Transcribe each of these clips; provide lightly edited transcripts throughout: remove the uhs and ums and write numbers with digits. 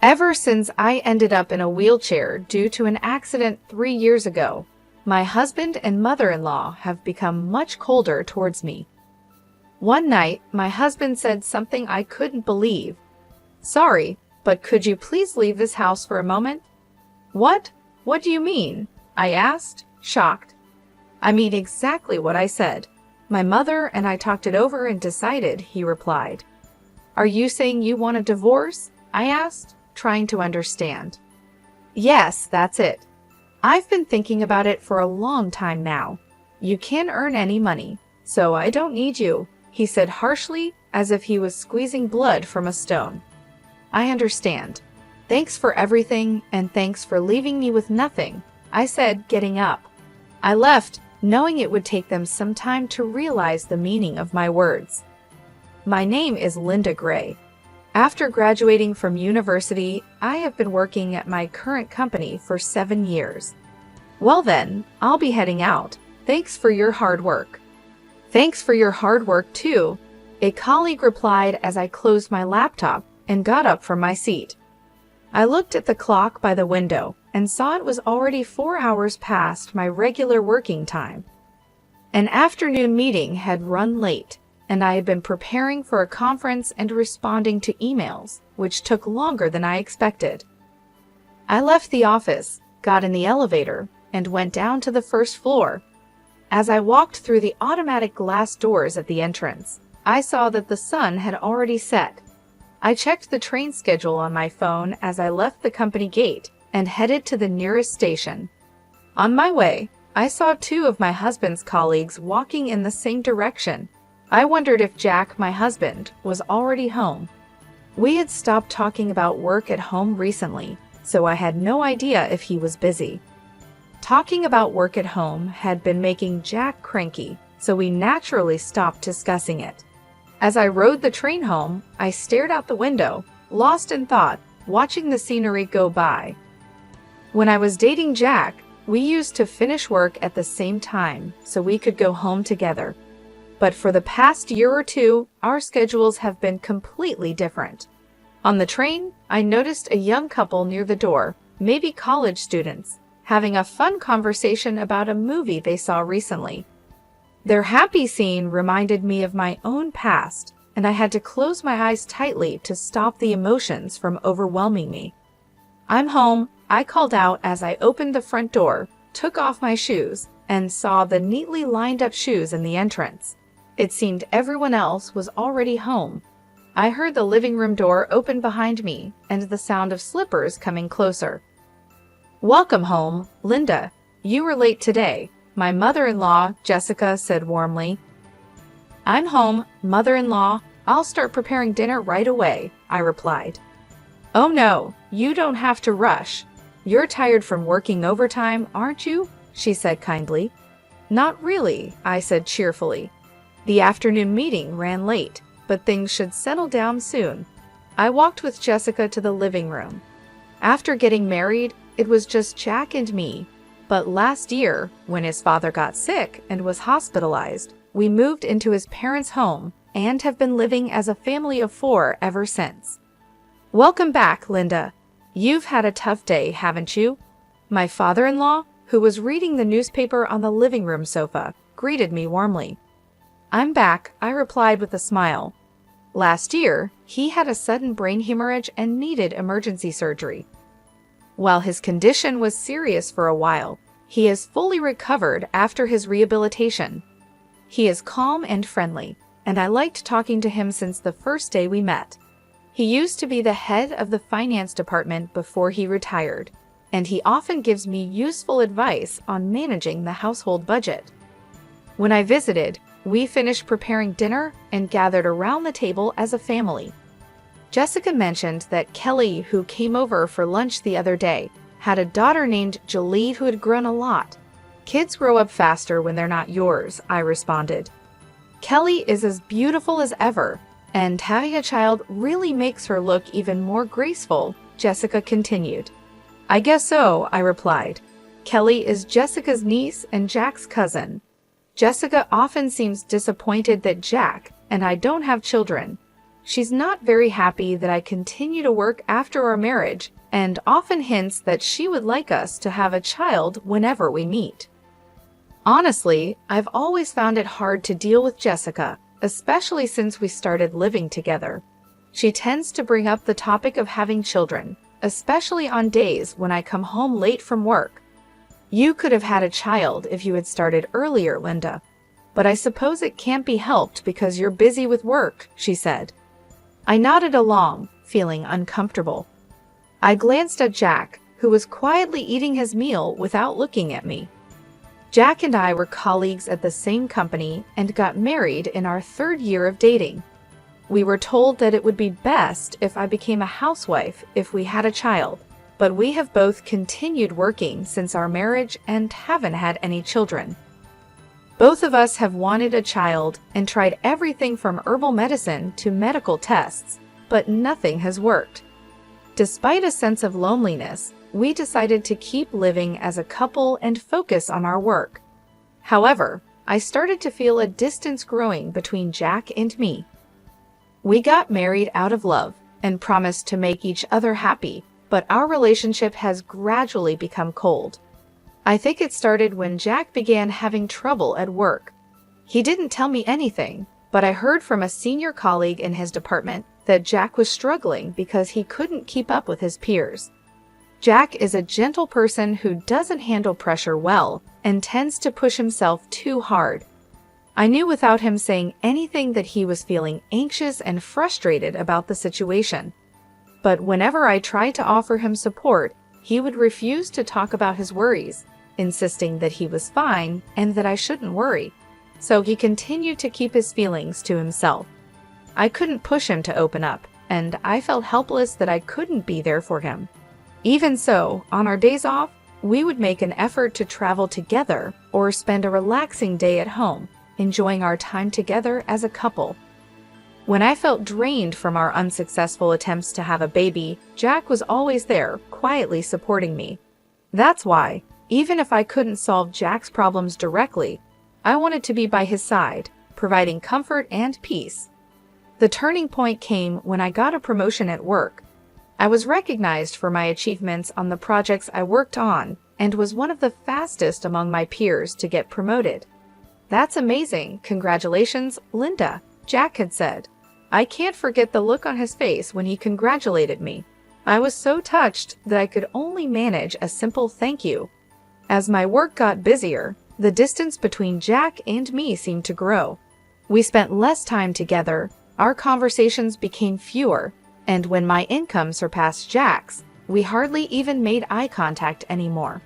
Ever since I ended up in a wheelchair due to an accident 3 years ago, my husband and mother-in-law have become much colder towards me. One night, my husband said something I couldn't believe. "Sorry, but could you please leave this house for a moment?" "What? What do you mean?" I asked, shocked. "I mean exactly what I said. My mother and I talked it over and decided," he replied. "Are you saying you want a divorce?" I asked, trying to understand. "Yes, that's it. I've been thinking about it for a long time now. You can't earn any money, so I don't need you," he said harshly, as if he was squeezing blood from a stone. "I understand. Thanks for everything, and thanks for leaving me with nothing," I said, getting up. I left, knowing it would take them some time to realize the meaning of my words. My name is Linda Gray. After graduating from university, I have been working at my current company for 7 years. "Well then, I'll be heading out. Thanks for your hard work." "Thanks for your hard work too," a colleague replied as I closed my laptop and got up from my seat. I looked at the clock by the window and saw it was already 4 hours past my regular working time. An afternoon meeting had run late, and I had been preparing for a conference and responding to emails, which took longer than I expected. I left the office, got in the elevator, and went down to the first floor. As I walked through the automatic glass doors at the entrance, I saw that the sun had already set. I checked the train schedule on my phone as I left the company gate and headed to the nearest station. On my way, I saw 2 of my husband's colleagues walking in the same direction. I wondered if Jack, my husband, was already home. We had stopped talking about work at home recently, so I had no idea if he was busy. Talking about work at home had been making Jack cranky, so we naturally stopped discussing it. As I rode the train home, I stared out the window, lost in thought, watching the scenery go by. When I was dating Jack, we used to finish work at the same time so we could go home together. But for the past year or 2, our schedules have been completely different. On the train, I noticed a young couple near the door, maybe college students, having a fun conversation about a movie they saw recently. Their happy scene reminded me of my own past, and I had to close my eyes tightly to stop the emotions from overwhelming me. "I'm home," I called out as I opened the front door, took off my shoes, and saw the neatly lined up shoes in the entrance. It seemed everyone else was already home. I heard the living room door open behind me and the sound of slippers coming closer. "Welcome home, Linda. You were late today," my mother-in-law, Jessica, said warmly. "I'm home, mother-in-law. I'll start preparing dinner right away," I replied. "Oh no, you don't have to rush. You're tired from working overtime, aren't you?" she said kindly. "Not really," I said cheerfully. The afternoon meeting ran late, but things should settle down soon. I walked with Jessica to the living room. After getting married, it was just Jack and me. But last year, when his father got sick and was hospitalized, we moved into his parents' home and have been living as a family of 4 ever since. "Welcome back, Linda. You've had a tough day, haven't you?" My father-in-law, who was reading the newspaper on the living room sofa, greeted me warmly. "I'm back," I replied with a smile. Last year, he had a sudden brain hemorrhage and needed emergency surgery. While his condition was serious for a while, he has fully recovered after his rehabilitation. He is calm and friendly, and I liked talking to him since the first day we met. He used to be the head of the finance department before he retired, and he often gives me useful advice on managing the household budget. When I visited, we finished preparing dinner and gathered around the table as a family. Jessica mentioned that Kelly, who came over for lunch the other day, had a daughter named Jolie who had grown a lot. "Kids grow up faster when they're not yours," I responded. "Kelly is as beautiful as ever, and having a child really makes her look even more graceful," Jessica continued. "I guess so," I replied. "Kelly is Jessica's niece and Jack's cousin. Jessica often seems disappointed that Jack and I don't have children. She's not very happy that I continue to work after our marriage and often hints that she would like us to have a child whenever we meet. Honestly, I've always found it hard to deal with Jessica, especially since we started living together. She tends to bring up the topic of having children, especially on days when I come home late from work. You could have had a child if you had started earlier, Linda. But I suppose it can't be helped because you're busy with work, she said. I nodded along, feeling uncomfortable. I glanced at Jack, who was quietly eating his meal without looking at me. Jack and I were colleagues at the same company and got married in our 3rd year of dating. We were told that it would be best if I became a housewife if we had a child, but we have both continued working since our marriage and haven't had any children. Both of us have wanted a child and tried everything from herbal medicine to medical tests, but nothing has worked. Despite a sense of loneliness, we decided to keep living as a couple and focus on our work. However, I started to feel a distance growing between Jack and me. We got married out of love and promised to make each other happy, but our relationship has gradually become cold. I think it started when Jack began having trouble at work. He didn't tell me anything, but I heard from a senior colleague in his department that Jack was struggling because he couldn't keep up with his peers. Jack is a gentle person who doesn't handle pressure well and tends to push himself too hard. I knew without him saying anything that he was feeling anxious and frustrated about the situation. But whenever I tried to offer him support, he would refuse to talk about his worries, insisting that he was fine and that I shouldn't worry. So he continued to keep his feelings to himself. I couldn't push him to open up, and I felt helpless that I couldn't be there for him. Even so, on our days off, we would make an effort to travel together or spend a relaxing day at home, enjoying our time together as a couple. When I felt drained from our unsuccessful attempts to have a baby, Jack was always there, quietly supporting me. That's why, even if I couldn't solve Jack's problems directly, I wanted to be by his side, providing comfort and peace. The turning point came when I got a promotion at work. I was recognized for my achievements on the projects I worked on and was one of the fastest among my peers to get promoted. That's amazing, congratulations, Linda, Jack had said. I can't forget the look on his face when he congratulated me. I was so touched that I could only manage a simple thank you. As my work got busier, the distance between Jack and me seemed to grow. We spent less time together, our conversations became fewer, and when my income surpassed Jack's, we hardly even made eye contact anymore.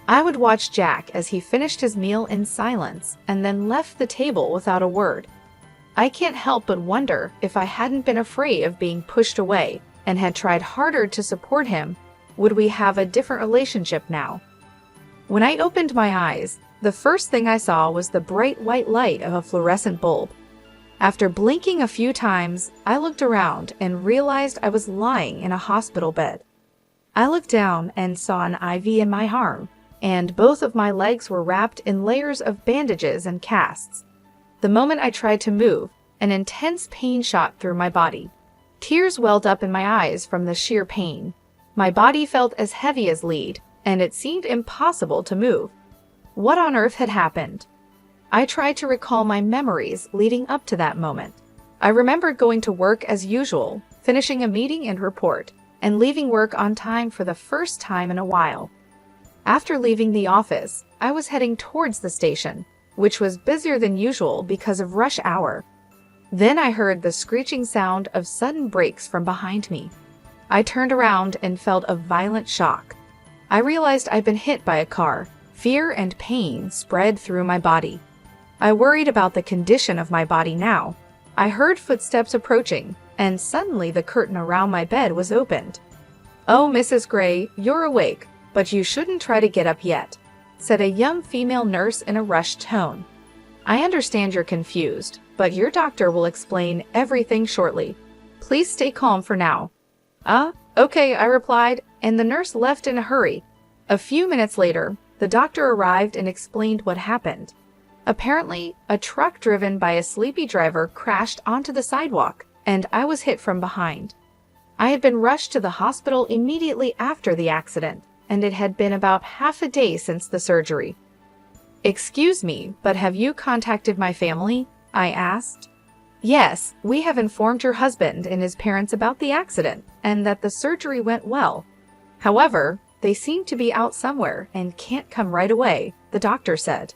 I would watch Jack as he finished his meal in silence and then left the table without a word. I can't help but wonder if I hadn't been afraid of being pushed away and had tried harder to support him, would we have a different relationship now? When I opened my eyes, the first thing I saw was the bright white light of a fluorescent bulb. After blinking a few times, I looked around and realized I was lying in a hospital bed. I looked down and saw an IV in my arm, and both of my legs were wrapped in layers of bandages and casts. The moment I tried to move, an intense pain shot through my body. Tears welled up in my eyes from the sheer pain. My body felt as heavy as lead, and it seemed impossible to move. What on earth had happened? I tried to recall my memories leading up to that moment. I remembered going to work as usual, finishing a meeting and report, and leaving work on time for the first time in a while. After leaving the office, I was heading towards the station, which was busier than usual because of rush hour. Then I heard the screeching sound of sudden brakes from behind me. I turned around and felt a violent shock. I realized I'd been hit by a car. Fear and pain spread through my body. I worried about the condition of my body now. I heard footsteps approaching, and suddenly the curtain around my bed was opened. "Oh, Mrs. Gray, you're awake, but you shouldn't try to get up yet," said a young female nurse in a rushed tone. "I understand you're confused, but your doctor will explain everything shortly. Please stay calm for now." Okay, I replied, and the nurse left in a hurry. A few minutes later, the doctor arrived and explained what happened. Apparently, a truck driven by a sleepy driver crashed onto the sidewalk, and I was hit from behind. I had been rushed to the hospital immediately after the accident, and it had been about half a day since the surgery. "Excuse me, but have you contacted my family?" I asked. "Yes, we have informed your husband and his parents about the accident and that the surgery went well. However, they seem to be out somewhere and can't come right away," the doctor said.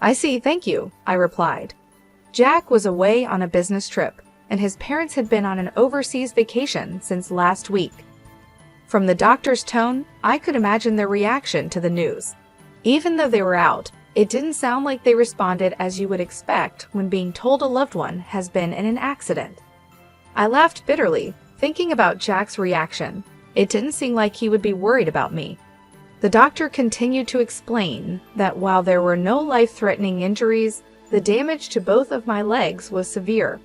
"I see, thank you," I replied. Jack was away on a business trip, and his parents had been on an overseas vacation since last week. From the doctor's tone, I could imagine their reaction to the news. Even though they were out, it didn't sound like they responded as you would expect when being told a loved one has been in an accident. I laughed bitterly, thinking about Jack's reaction. It didn't seem like he would be worried about me. The doctor continued to explain that while there were no life-threatening injuries, the damage to both of my legs was severe.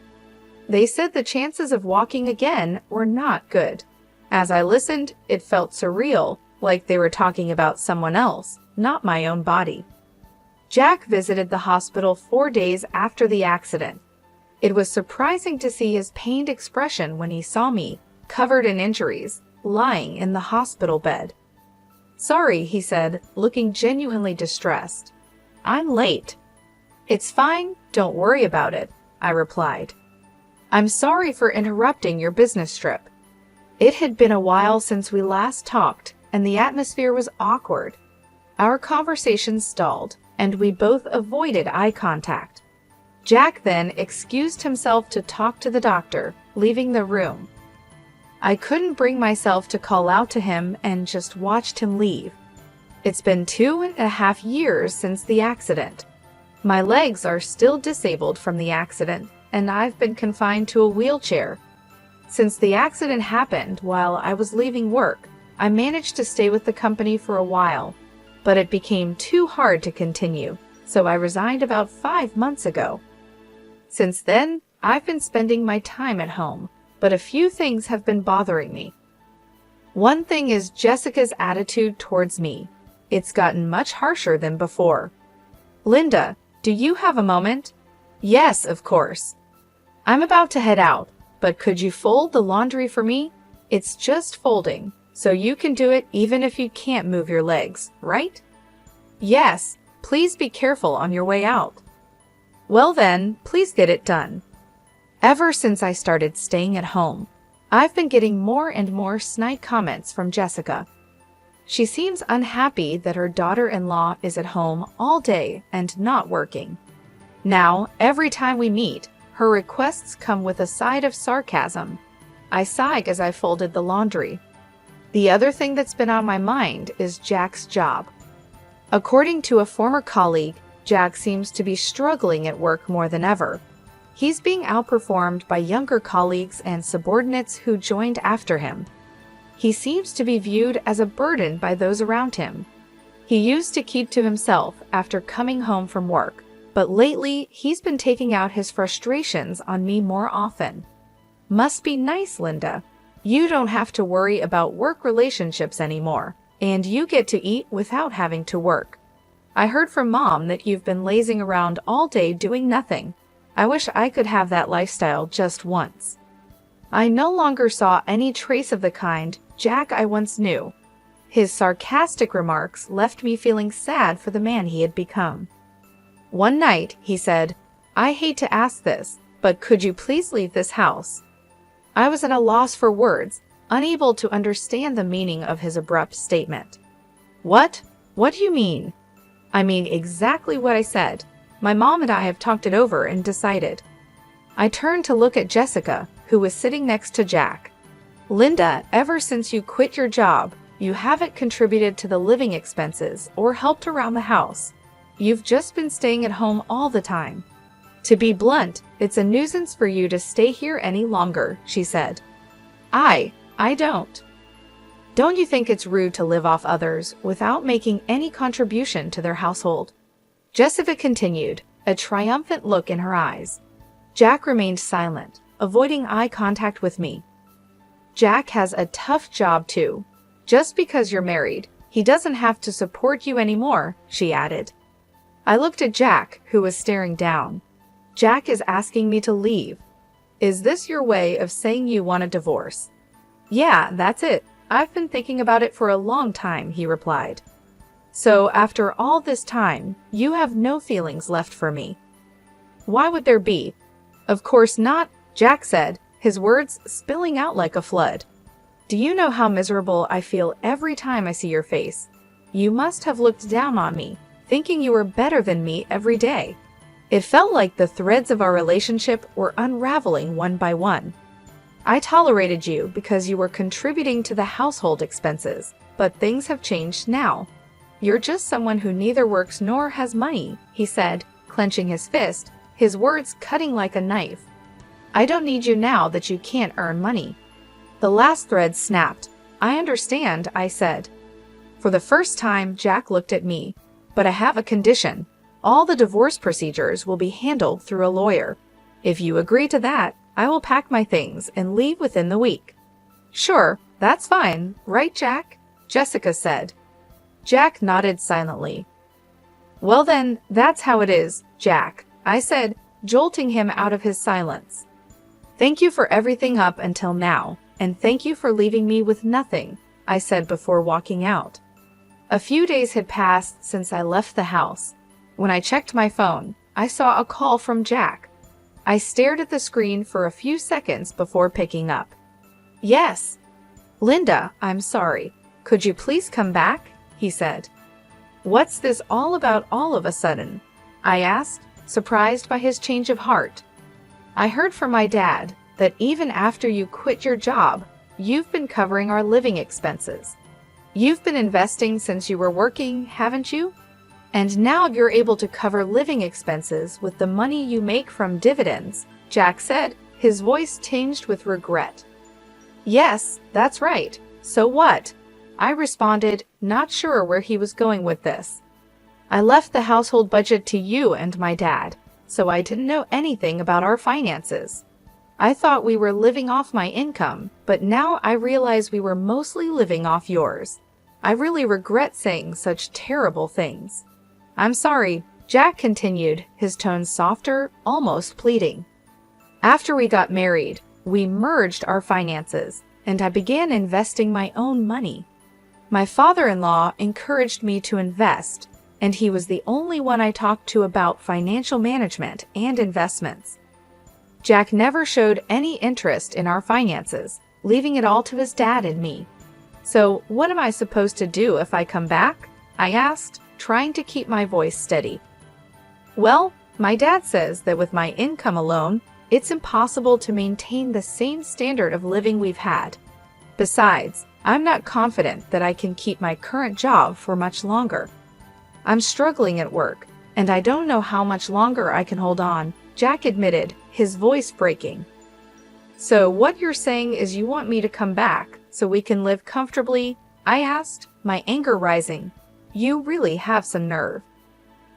They said the chances of walking again were not good. As I listened, it felt surreal, like they were talking about someone else, not my own body. Jack visited the hospital 4 days after the accident. It was surprising to see his pained expression when he saw me, covered in injuries, lying in the hospital bed. "Sorry," he said, looking genuinely distressed. "I'm late." "It's fine, don't worry about it," I replied. "I'm sorry for interrupting your business trip." It had been a while since we last talked, and the atmosphere was awkward. Our conversation stalled, and we both avoided eye contact. Jack then excused himself to talk to the doctor, leaving the room. I couldn't bring myself to call out to him and just watched him leave. It's been 2.5 years since the accident. My legs are still disabled from the accident, and I've been confined to a wheelchair. Since the accident happened while I was leaving work, I managed to stay with the company for a while, but it became too hard to continue, so I resigned about 5 months ago. Since then, I've been spending my time at home, but a few things have been bothering me. One thing is Jessica's attitude towards me. It's gotten much harsher than before. "Linda, do you have a moment?" "Yes, of course." "I'm about to head out, but could you fold the laundry for me? It's just folding, so you can do it even if you can't move your legs, right?" "Yes, please be careful on your way out." "Well then, please get it done." Ever since I started staying at home, I've been getting more and more snide comments from Jessica. She seems unhappy that her daughter-in-law is at home all day and not working. Now, every time we meet, her requests come with a side of sarcasm. I sighed as I folded the laundry. The other thing that's been on my mind is Jack's job. According to a former colleague, Jack seems to be struggling at work more than ever. He's being outperformed by younger colleagues and subordinates who joined after him. He seems to be viewed as a burden by those around him. He used to keep to himself after coming home from work, but lately he's been taking out his frustrations on me more often. Must be nice, Linda. You don't have to worry about work relationships anymore, and you get to eat without having to work. I heard from Mom that you've been lazing around all day doing nothing. I wish I could have that lifestyle just once. I no longer saw any trace of the kind Jack I once knew. His sarcastic remarks left me feeling sad for the man he had become. One night, he said, "I hate to ask this, but could you please leave this house?" I was at a loss for words, unable to understand the meaning of his abrupt statement. "What? What do you mean?" "I mean exactly what I said. My mom and I have talked it over and decided." I turned to look at Jessica, who was sitting next to Jack. "Linda, ever since you quit your job, you haven't contributed to the living expenses or helped around the house. You've just been staying at home all the time. To be blunt, it's a nuisance for you to stay here any longer," she said. I don't. Don't you think it's rude to live off others without making any contribution to their household?" Jessica continued, a triumphant look in her eyes. Jack remained silent, avoiding eye contact with me. "Jack has a tough job too. Just because you're married, he doesn't have to support you anymore," she added. I looked at Jack, who was staring down. "Jack is asking me to leave." Is this your way of saying you want a divorce? Yeah, that's it. I've been thinking about it for a long time, he replied. So after all this time, you have no feelings left for me? Why would there be? Of course not, Jack said, his words spilling out like a flood. Do you know how miserable I feel every time I see your face? You must have looked down on me, thinking you were better than me every day. It felt like the threads of our relationship were unraveling one by one. I tolerated you because you were contributing to the household expenses, but things have changed now. You're just someone who neither works nor has money, he said, clenching his fist, his words cutting like a knife. I don't need you now that you can't earn money. The last thread snapped. I understand, I said. For the first time, Jack looked at me. But I have a condition. All the divorce procedures will be handled through a lawyer. If you agree to that, I will pack my things and leave within the week. Sure, that's fine, right, Jack? Jessica said. Jack nodded silently. Well then, that's how it is, Jack, I said, jolting him out of his silence. Thank you for everything up until now, and thank you for leaving me with nothing, I said before walking out. A few days had passed since I left the house. When I checked my phone, I saw a call from Jack. I stared at the screen for a few seconds before picking up. Yes. Linda, I'm sorry. Could you please come back? He said. What's this all about all of a sudden? I asked, surprised by his change of heart. I heard from my dad that even after you quit your job, you've been covering our living expenses. You've been investing since you were working, haven't you? And now you're able to cover living expenses with the money you make from dividends, Jack said, his voice tinged with regret. Yes, that's right. So what? I responded, not sure where he was going with this. I left the household budget to you and my dad, so I didn't know anything about our finances. I thought we were living off my income, but now I realize we were mostly living off yours. I really regret saying such terrible things. I'm sorry, Jack continued, his tone softer, almost pleading. After we got married, we merged our finances, and I began investing my own money. My father-in-law encouraged me to invest, and he was the only one I talked to about financial management and investments. Jack never showed any interest in our finances, leaving it all to his dad and me. So, what am I supposed to do if I come back? I asked, trying to keep my voice steady. Well, my dad says that with my income alone, it's impossible to maintain the same standard of living we've had. Besides, I'm not confident that I can keep my current job for much longer. I'm struggling at work, and I don't know how much longer I can hold on, Jack admitted, his voice breaking. So what you're saying is you want me to come back so we can live comfortably? I asked, my anger rising. You really have some nerve.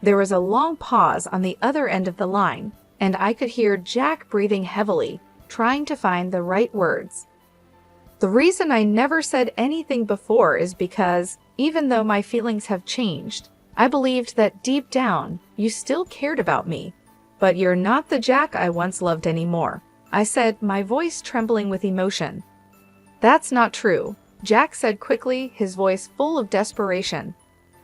There was a long pause on the other end of the line, and I could hear Jack breathing heavily, trying to find the right words. The reason I never said anything before is because, even though my feelings have changed, I believed that deep down, you still cared about me. But you're not the Jack I once loved anymore, I said, my voice trembling with emotion. That's not true, Jack said quickly, his voice full of desperation.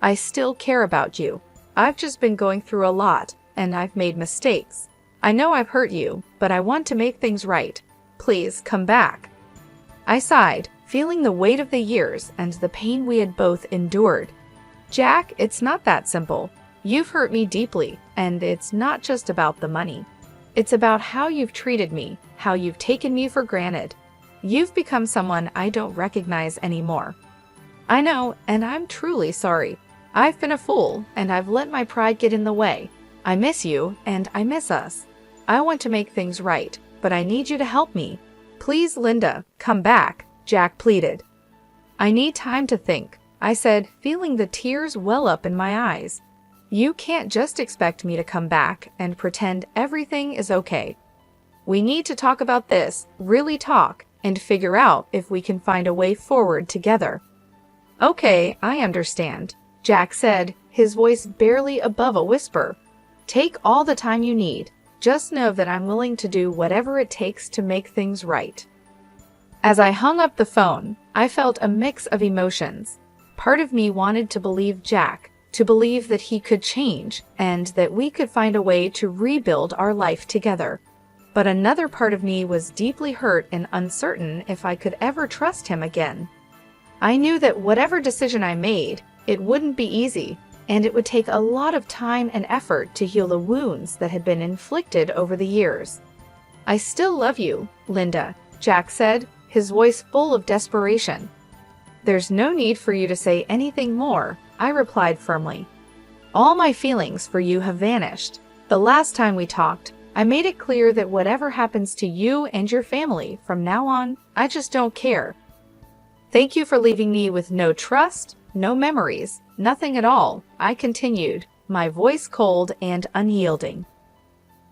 I still care about you. I've just been going through a lot, and I've made mistakes. I know I've hurt you, but I want to make things right. Please come back. I sighed, feeling the weight of the years and the pain we had both endured. Jack, it's not that simple. You've hurt me deeply, and it's not just about the money. It's about how you've treated me, how you've taken me for granted. You've become someone I don't recognize anymore. I know, and I'm truly sorry. I've been a fool, and I've let my pride get in the way. I miss you, and I miss us. I want to make things right, but I need you to help me. Please, Linda, come back, Jack pleaded. I need time to think, I said, feeling the tears well up in my eyes. You can't just expect me to come back and pretend everything is okay. We need to talk about this, really talk, and figure out if we can find a way forward together. Okay, I understand, Jack said, his voice barely above a whisper. Take all the time you need. Just know that I'm willing to do whatever it takes to make things right." As I hung up the phone, I felt a mix of emotions. Part of me wanted to believe Jack, to believe that he could change and that we could find a way to rebuild our life together. But another part of me was deeply hurt and uncertain if I could ever trust him again. I knew that whatever decision I made, it wouldn't be easy, and it would take a lot of time and effort to heal the wounds that had been inflicted over the years. "I still love you, Linda," Jack said, his voice full of desperation. "There's no need for you to say anything more," I replied firmly. "All my feelings for you have vanished. The last time we talked, I made it clear that whatever happens to you and your family from now on, I just don't care. Thank you for leaving me with no trust, no memories, nothing at all," I continued, my voice cold and unyielding.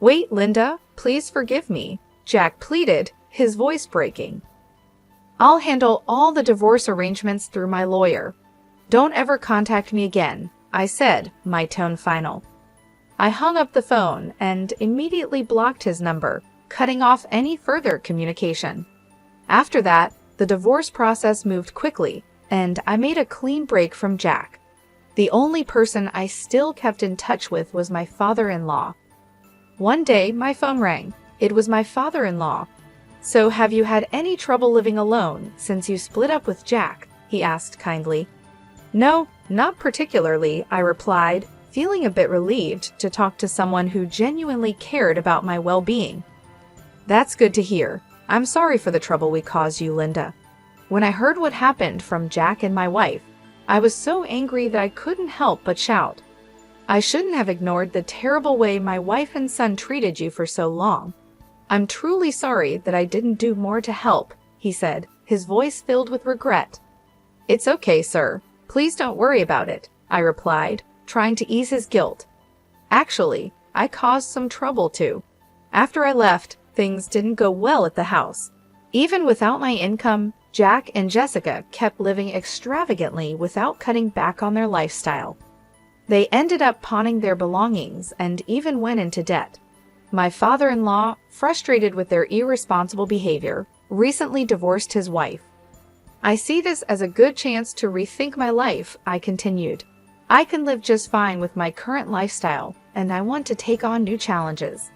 "Wait, Linda, please forgive me," Jack pleaded, his voice breaking. "I'll handle all the divorce arrangements through my lawyer. Don't ever contact me again," I said, my tone final. I hung up the phone and immediately blocked his number, cutting off any further communication. After that, the divorce process moved quickly, and I made a clean break from Jack. The only person I still kept in touch with was my father-in-law. One day, my phone rang. It was my father-in-law. "So have you had any trouble living alone since you split up with Jack?" he asked kindly. "No, not particularly," I replied, feeling a bit relieved to talk to someone who genuinely cared about my well-being. "That's good to hear. I'm sorry for the trouble we caused you, Linda. When I heard what happened from Jack and my wife, I was so angry that I couldn't help but shout. I shouldn't have ignored the terrible way my wife and son treated you for so long. I'm truly sorry that I didn't do more to help," he said, his voice filled with regret. "It's okay, sir. Please don't worry about it," I replied, trying to ease his guilt. "Actually, I caused some trouble too. After I left, things didn't go well at the house. Even without my income, Jack and Jessica kept living extravagantly without cutting back on their lifestyle. They ended up pawning their belongings and even went into debt. My father-in-law, frustrated with their irresponsible behavior, recently divorced his wife. I see this as a good chance to rethink my life," I continued. "I can live just fine with my current lifestyle, and I want to take on new challenges.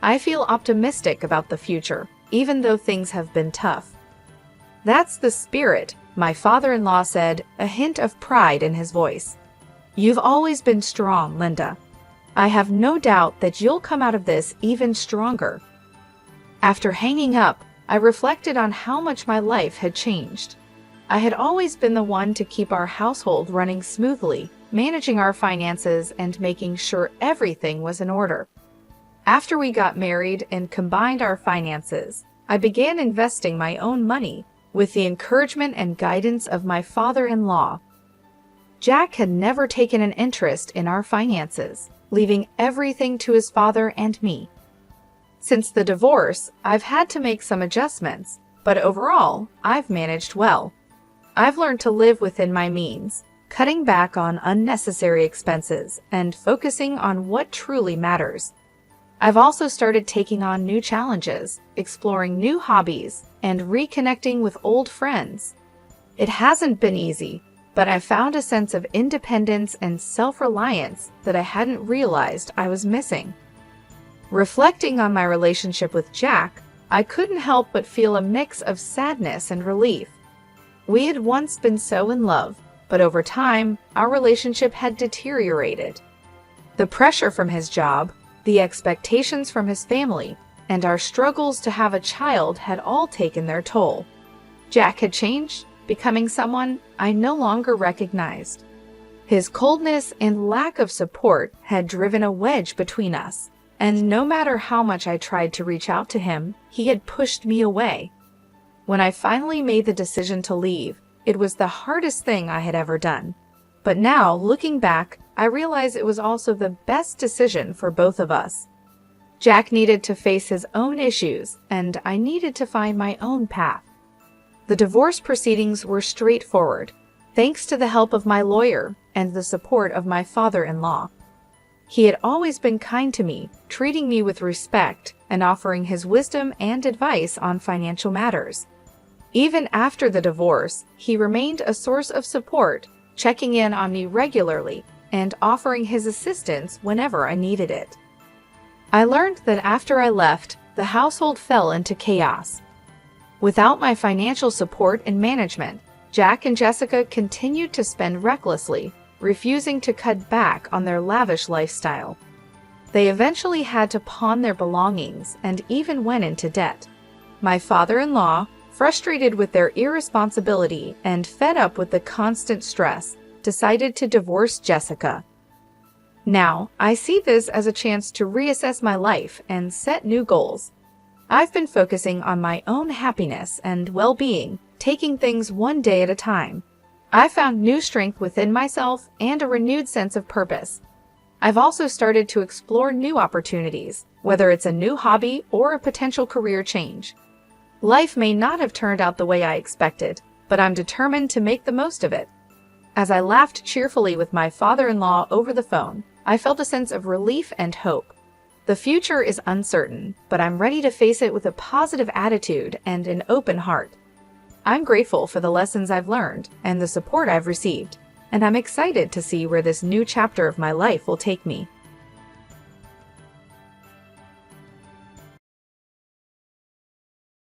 I feel optimistic about the future, even though things have been tough." "That's the spirit," my father-in-law said, a hint of pride in his voice. "You've always been strong, Linda. I have no doubt that you'll come out of this even stronger." After hanging up, I reflected on how much my life had changed. I had always been the one to keep our household running smoothly, managing our finances and making sure everything was in order. After we got married and combined our finances, I began investing my own money with the encouragement and guidance of my father-in-law. Jack had never taken an interest in our finances, leaving everything to his father and me. Since the divorce, I've had to make some adjustments, but overall, I've managed well. I've learned to live within my means, cutting back on unnecessary expenses and focusing on what truly matters. I've also started taking on new challenges, exploring new hobbies, and reconnecting with old friends. It hasn't been easy, but I've found a sense of independence and self-reliance that I hadn't realized I was missing. Reflecting on my relationship with Jack, I couldn't help but feel a mix of sadness and relief. We had once been so in love, but over time, our relationship had deteriorated. The pressure from his job, the expectations from his family, and our struggles to have a child had all taken their toll. Jack had changed, becoming someone I no longer recognized. His coldness and lack of support had driven a wedge between us, and no matter how much I tried to reach out to him, he had pushed me away. When I finally made the decision to leave, it was the hardest thing I had ever done. But now, looking back, I realize it was also the best decision for both of us. Jack needed to face his own issues, and I needed to find my own path. The divorce proceedings were straightforward, thanks to the help of my lawyer and the support of my father-in-law. He had always been kind to me, treating me with respect and offering his wisdom and advice on financial matters. Even after the divorce, he remained a source of support, checking in on me regularly and offering his assistance whenever I needed it. I learned that after I left, the household fell into chaos. Without my financial support and management, Jack and Jessica continued to spend recklessly, refusing to cut back on their lavish lifestyle. They eventually had to pawn their belongings and even went into debt. My father-in-law, frustrated with their irresponsibility and fed up with the constant stress, decided to divorce Jessica. Now, I see this as a chance to reassess my life and set new goals. I've been focusing on my own happiness and well-being, taking things one day at a time. I found new strength within myself and a renewed sense of purpose. I've also started to explore new opportunities, whether it's a new hobby or a potential career change. Life may not have turned out the way I expected, but I'm determined to make the most of it. As I laughed cheerfully with my father-in-law over the phone, I felt a sense of relief and hope. The future is uncertain, but I'm ready to face it with a positive attitude and an open heart. I'm grateful for the lessons I've learned and the support I've received, and I'm excited to see where this new chapter of my life will take me.